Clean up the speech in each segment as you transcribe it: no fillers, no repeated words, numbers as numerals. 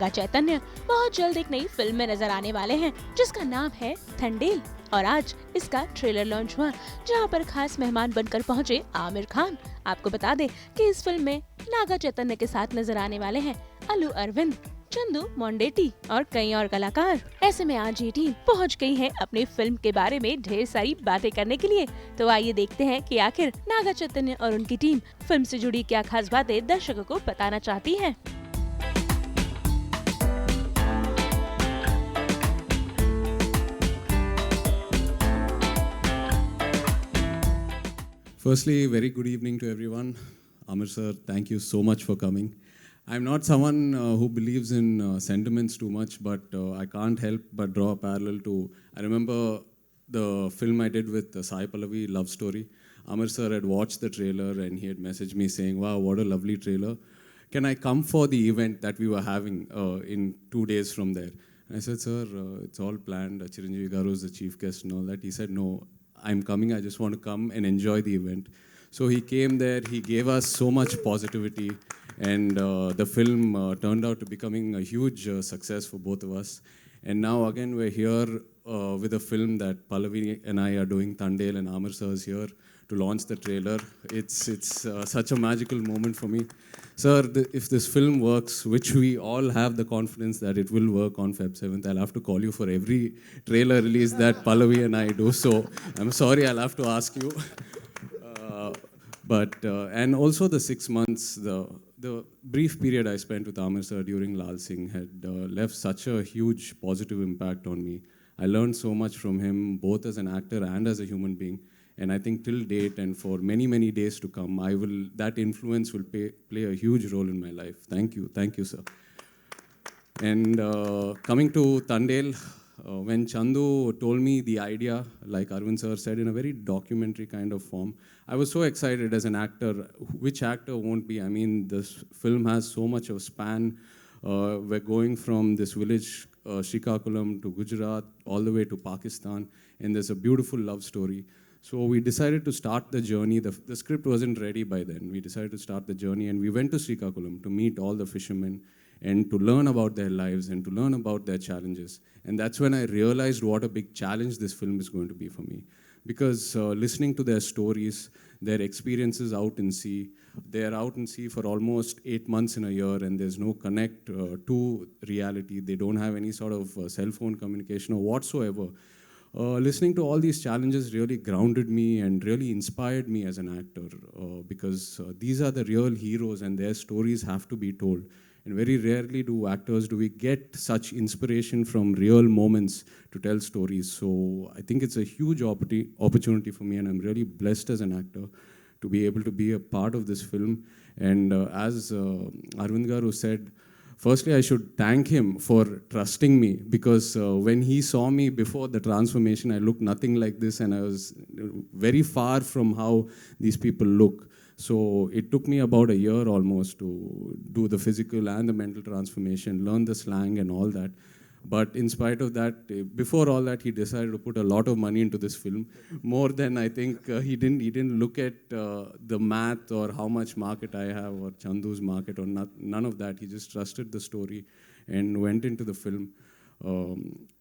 नागा चैतन्य बहुत जल्द एक नई फिल्म में नजर आने वाले हैं जिसका नाम है थंडेल और आज इसका ट्रेलर लॉन्च हुआ जहां पर खास मेहमान बनकर पहुंचे आमिर खान। आपको बता दें कि इस फिल्म में नागा चैतन्य के साथ नजर आने वाले हैं अल्लू अरविंद, चंदू मोंडेटी और कई और कलाकार। ऐसे में आज ये टीम पहुंच गई है अपनी फिल्म के बारे में ढेर सारी बातें करने के लिए। तो आइए देखते हैं कि आखिर नागा चैतन्य और उनकी टीम फिल्म से जुड़ी क्या खास बातें दर्शकों को बताना चाहती है। Firstly, very good evening to everyone. Amir sir, thank you so much for coming. I'm not someone who believes in sentiments too much, but I can't help but draw a parallel to. I remember the film I did with Sai Pallavi, Love Story. Amir sir had watched the trailer and he had messaged me saying, "Wow, what a lovely trailer. Can I come for the event that we were having in 2 days from there?" And I said, "Sir, it's all planned. Chiranjeevi Garu is the chief guest and all that." He said, "No, I'm coming. I just want to come and enjoy the event." So he came there. He gave us so much positivity, and the film turned out to becoming a huge success for both of us. And now again we're here with a film that Pallavi and I are doing. Tandel and Amir sir is here to launch the trailer. It's such a magical moment for me. Sir, if this film works, which we all have the confidence that it will work on Feb 7th, I'll have to call you for every trailer release that Pallavi and I do. So I'm sorry, I'll have to ask you. And also the 6 months, the brief period I spent with Amir sir during Lal Singh had left such a huge positive impact on me. I learned so much from him, both as an actor and as a human being. And I think till date and for many, many days to come, that influence will play a huge role in my life. Thank you, sir. And coming to Tandel, when Chandu told me the idea, like Arvind sir said, in a very documentary kind of form, I was so excited as an actor. Which actor won't be? I mean, this film has so much of span. We're going from this village, Srikakulam, to Gujarat, all the way to Pakistan, and there's a beautiful love story. So we decided to start the journey. The script wasn't ready by then. We decided to start the journey, and we went to Srikakulam to meet all the fishermen and to learn about their lives and to learn about their challenges. And that's when I realized what a big challenge this film is going to be for me. Because listening to their stories, their experiences out in sea, they're out in sea for almost 8 months in a year, and there's no connect to reality. They don't have any sort of cell phone communication or whatsoever. Listening to all these challenges really grounded me and really inspired me as an actor because these are the real heroes and their stories have to be told. And very rarely do we get such inspiration from real moments to tell stories. So I think it's a huge opportunity for me, and I'm really blessed as an actor to be able to be a part of this film. And as Arvind Garu said, firstly, I should thank him for trusting me because when he saw me before the transformation, I looked nothing like this and I was very far from how these people look. So it took me about a year almost to do the physical and the mental transformation, learn the slang and all that. But in spite of that, before all that, he decided to put a lot of money into this film, more than I think he didn't look at the math or how much market I have or Chandu's market or none of that. He just trusted the story and went into the film.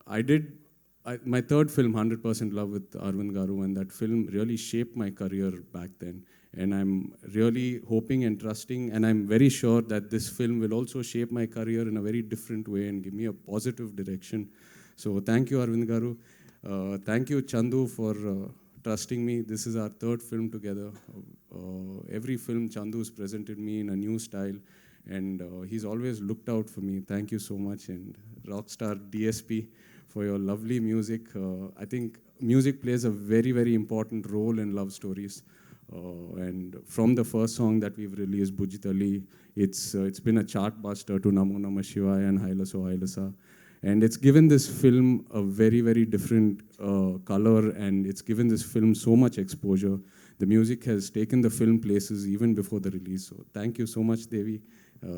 My third film, 100% Love with Arvind Garu, and that film really shaped my career back then. And I'm really hoping and trusting, and I'm very sure that this film will also shape my career in a very different way and give me a positive direction. So thank you, Arvind Garu. Thank you, Chandu, for trusting me. This is our third film together. Every film, Chandu's presented me in a new style, and he's always looked out for me. Thank you so much, and Rockstar DSP for your lovely music. I think music plays a very, very important role in love stories. And from the first song that we've released, Bujitali, it's been a chart buster to Namo Namah Shivaya and Hailaso Hailasa. And it's given this film a very, very different color, and it's given this film so much exposure. The music has taken the film places even before the release. So thank you so much, Devi.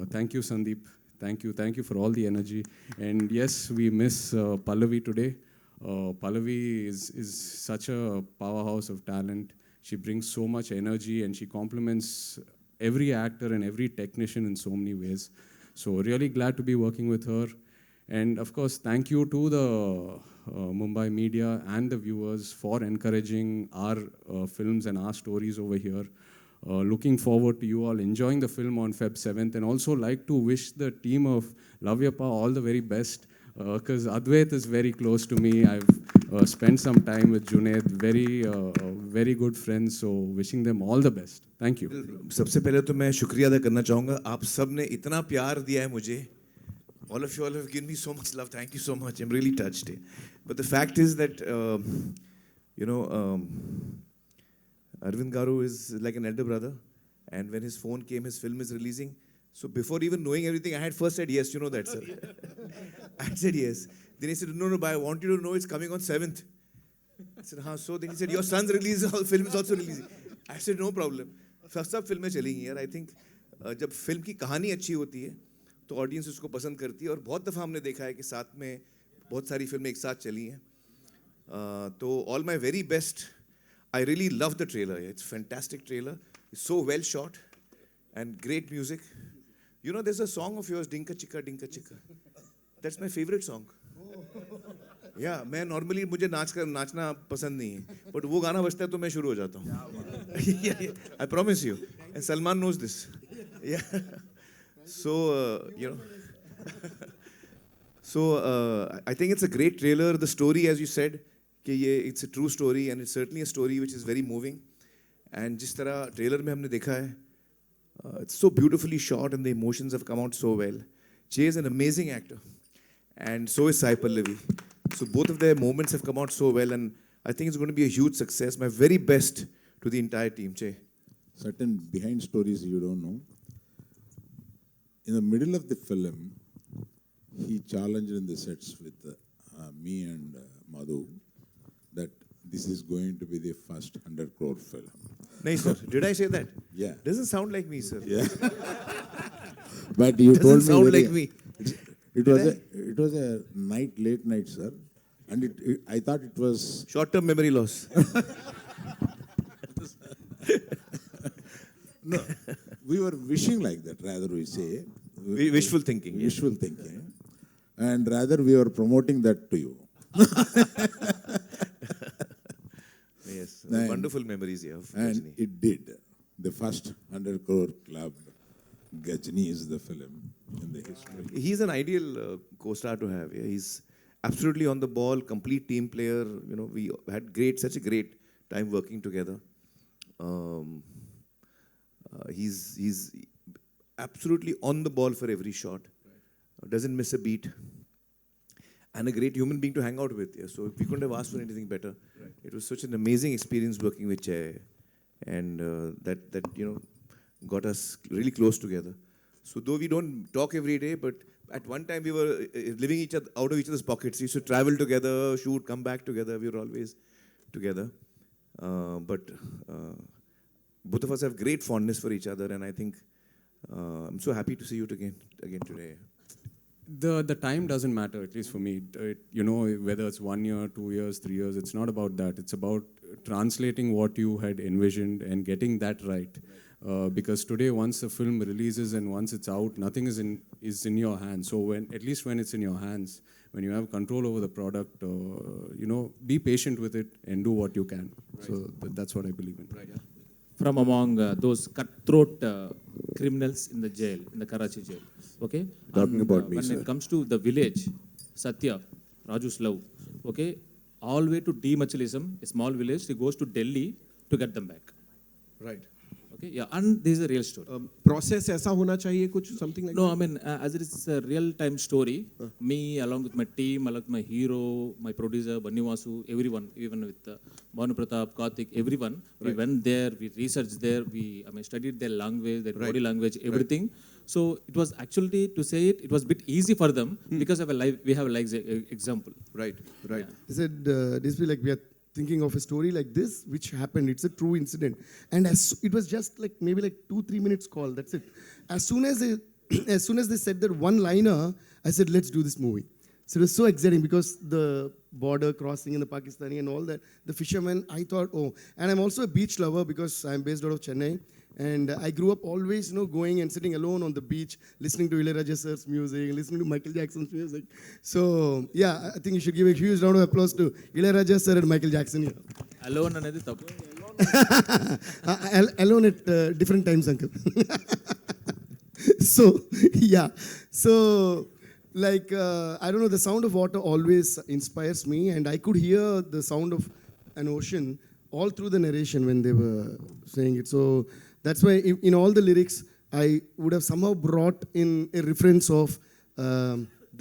Thank you, Sandeep. Thank you for all the energy. And yes, we miss Pallavi today. Pallavi is such a powerhouse of talent. She brings so much energy and she complements every actor and every technician in so many ways. So really glad to be working with her. And of course, thank you to the Mumbai media and the viewers for encouraging our films and our stories over here. Looking forward to you all enjoying the film on Feb 7th, and also like to wish the team of Love Yapa all the very best, because Advait is very close to me. I've spent some time with Junaid, very good friends, so wishing them all the best. Thank you. सबसे पहले तो मैं शुक्रिया अदा करना चाहूँगा, आप सब ने इतना प्यार दिया है मुझे. All of you all have given me so much love. Thank you so much. I'm really touched. But the fact is that, Arvind Garu is like an elder brother. And when his phone came, his film is releasing. So before even knowing everything, I had first said yes. You know that, sir. I said yes. Then he said, no, but I want you to know it's coming on 7th. I said, हाँ. So then he said, your son's release, film is also releasing. I said, no problem. सब फिल्में चलेंगी यार. I think जब film की कहानी अच्छी होती है, तो ऑडियंस उसको पसंद करती है. और बहुत दफ़ा हमने देखा है कि साथ में बहुत सारी फिल्में एक साथ चली हैं. तो all my very best. I really love the trailer. It's a fantastic trailer. It's so well shot and great music. You know, there's a song of yours, Dinka Chika, Dinka Chika. That's my favorite song. Yeah, मैं normally मुझे नाचना पसंद नहीं है, but वो गाना बजता है तो मैं शुरू हो जाता हूँ. I promise you. And Salman knows this. Yeah. So I think it's a great trailer. The story, as you said, it's a true story, and it's certainly a story which is very moving. And जिस तरह trailer में हमने देखा है, it's so beautifully shot, and the emotions have come out so well. Jay is an amazing actor, and so is Sai Pallavi. So both of their moments have come out so well, and I think it's going to be a huge success. My very best to the entire team, Jay. Certain behind stories you don't know. In the middle of the film, he challenged in the sets with me and Madhu that this is going to be the first 100 crore film. No, sir. Did I say that? Yeah. Doesn't sound like me, sir. Yeah. But you Doesn't told me sound like me. It was a late night, sir, and I thought it was Short-term memory loss. no. We were wishing like that, rather we say. Wishful thinking. Yes. Wishful thinking, and rather we were promoting that to you. Yes, And- wonderful memories here of And Rajni. it did. The first 100 crore club, Gajni is the film in the history. He's an ideal co-star to have. Yeah, he's absolutely on the ball, complete team player. You know, we had such a great time working together. He's absolutely on the ball for every shot. Doesn't miss a beat. And a great human being to hang out with. Yeah. So we couldn't have asked for anything better. Right. It was such an amazing experience working with Jay, and that got us really close together. So though we don't talk every day, but at one time we were living out of each other's pockets. We used to travel together, shoot, come back together. We were always together. But both of us have great fondness for each other, and I think I'm so happy to see you again today. The time doesn't matter, at least for me. Whether it's 1 year, 2 years, 3 years, it's not about that. It's about translating what you had envisioned and getting that right. Because today, once the film releases and once it's out, nothing is in your hands. So at least when it's in your hands, when you have control over the product, be patient with it and do what you can. Right. So that's what I believe in. Right. Yeah. From among those cutthroat criminals in the jail, in the Karachi jail. Okay? Talking about me, when sir. it comes to the village, Satya, Raju's love, okay, all the way to Demachilism, a small village, he goes to Delhi to get them back. Right. Okay, yeah, and this is a real story. Process ऐसा होना चाहिए कुछ something like No, that? I mean, as it is a real-time story, me along with my team, along with my hero, my producer, Bannivasu, everyone, even with Bhanu Pratap, Karthik, everyone, we went there, we researched there, studied their language, their body language, everything. So it was actually, to say it was a bit easy for them because of we have a live example. Right. Yeah. They said, this will we are thinking of a story like this, which happened. It's a true incident. And it was just maybe 2-3 minutes call. That's it. As soon as they said that one-liner, I said, let's do this movie. So it was so exciting because the border crossing in the Pakistani and all that, the fishermen, I thought, and I'm also a beach lover because I'm based out of Chennai. And I grew up always, going and sitting alone on the beach, listening to Ilayaraja sir's music, listening to Michael Jackson's music. So, yeah, I think you should give a huge round of applause to Ilayaraja sir and Michael Jackson. Alone అనేది తప్పు. Alone at different times, uncle. So, yeah. So, like, I don't know, the sound of water always inspires me, and I could hear the sound of an ocean all through the narration when they were saying it. So, that's why in all the lyrics, I would have somehow brought in a reference of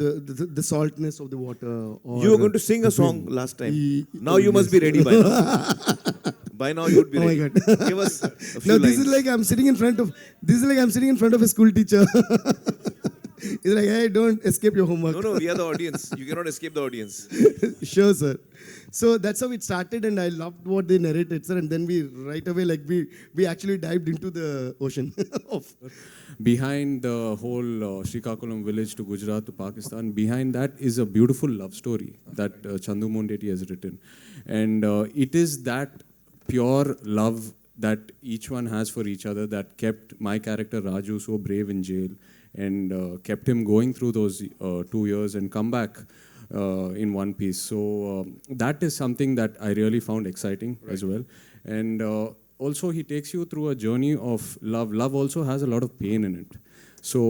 the saltness of the water. Or You were going to sing a song last time. Now you must be ready by now. By now you would be Oh my ready. God. Give us a few No, lines. this is like I'm sitting in front of a school teacher. It's like, hey, don't escape your homework. No, we are the audience. You cannot escape the audience. Sure, sir. So that's how it started, and I loved what they narrated, sir. And then we right away, like we actually dived into the ocean. Behind the whole Srikakulam village to Gujarat to Pakistan, behind that is a beautiful love story that Chandu Mondeti has written. And it is that pure love that each one has for each other that kept my character Raju so brave in jail and kept him going through those 2 years and come back in one piece. So that is something that I really found exciting as well. And also he takes you through a journey of love. Love also has a lot of pain in it. So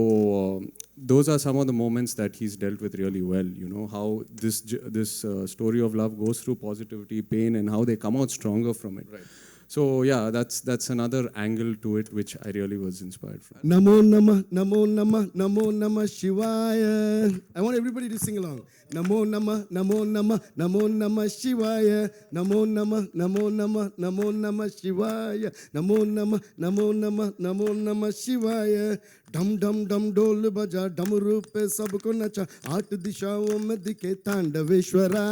those are some of the moments that he's dealt with really well. How this story of love goes through positivity, pain, and how they come out stronger from it. Right. So yeah, that's another angle to it which I really was inspired from. Namo Namah, Namo Namah, Namo Namah Shivaya. I want everybody to sing along. Namo Namah, Namo Namah, Namo Namah Shivaya. Namo Namah, Namo Namah, Namo Namah Shivaya. Namo Namah, Namo Namah, Namo Namah Shivaya. डम डम डम डोल बजा डमरू पे सबको नचा 8 दिशाओं में दिखे तांडवेश्वरा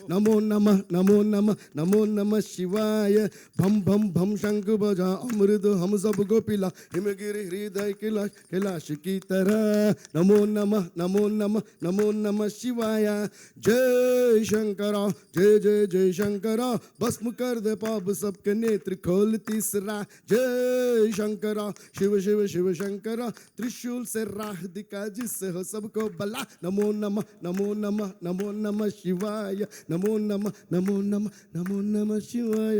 नमो नमः नमो नमः नमो नमः शिवाय भम भम भम शंख बजा अमृत हम सबको पिला हिमगिरी हृदय कैलाश की तरह नमो नमः नमो नमः नमो नमः शिवाय जय शंकरा जय जय जय शंकरा भस्म कर दे पाप सबके नेत्र खोल तीसरा जय शंकरा शिव शिव शिव शंकरा त्रिशूल से राह दिखा जिससे हो सबको भला नमो नमः नमो नमः नमो नमः शिवाय नमो नमः नमो नमः नमो नमः शिवाय.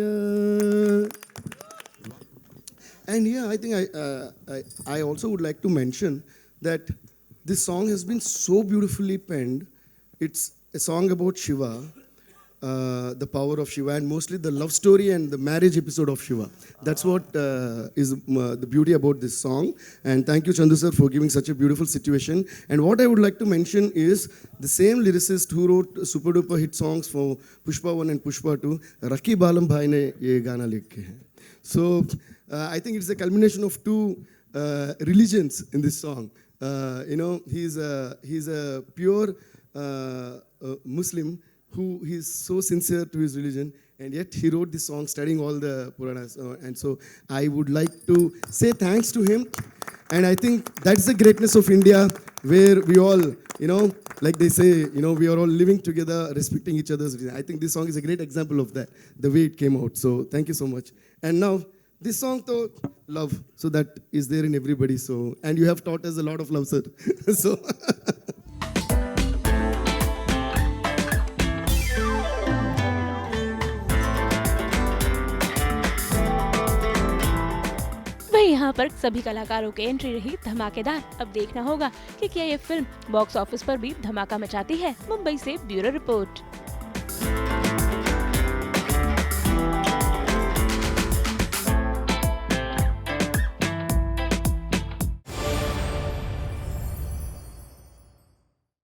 And here I think I also would like to mention that this song has been so beautifully penned. It's a song about Shiva, the power of Shiva, and mostly the love story and the marriage episode of Shiva. That's what is the beauty about this song. And thank you, Chandu sir, for giving such a beautiful situation. And what I would like to mention is the same lyricist who wrote super duper hit songs for Pushpa 1 and Pushpa 2, Rakhi Balam Bhai ne ye gana likhe hai. So I think it's a culmination of two religions in this song. He's a pure Muslim who is so sincere to his religion, and yet he wrote this song studying all the Puranas. And so I would like to say thanks to him. And I think that's the greatness of India, where we all, like they say, we are all living together, respecting each other's religion. I think this song is a great example of that, the way it came out. So thank you so much. And now, this song, though, love. So that is there in everybody. So, and you have taught us a lot of love, sir. So. यहाँ पर सभी कलाकारों की entry रही धमाकेदार. अब देखना होगा कि क्या ये फिल्म बॉक्स ऑफिस पर भी धमाका मचाती है. मुंबई से ब्यूरो रिपोर्ट.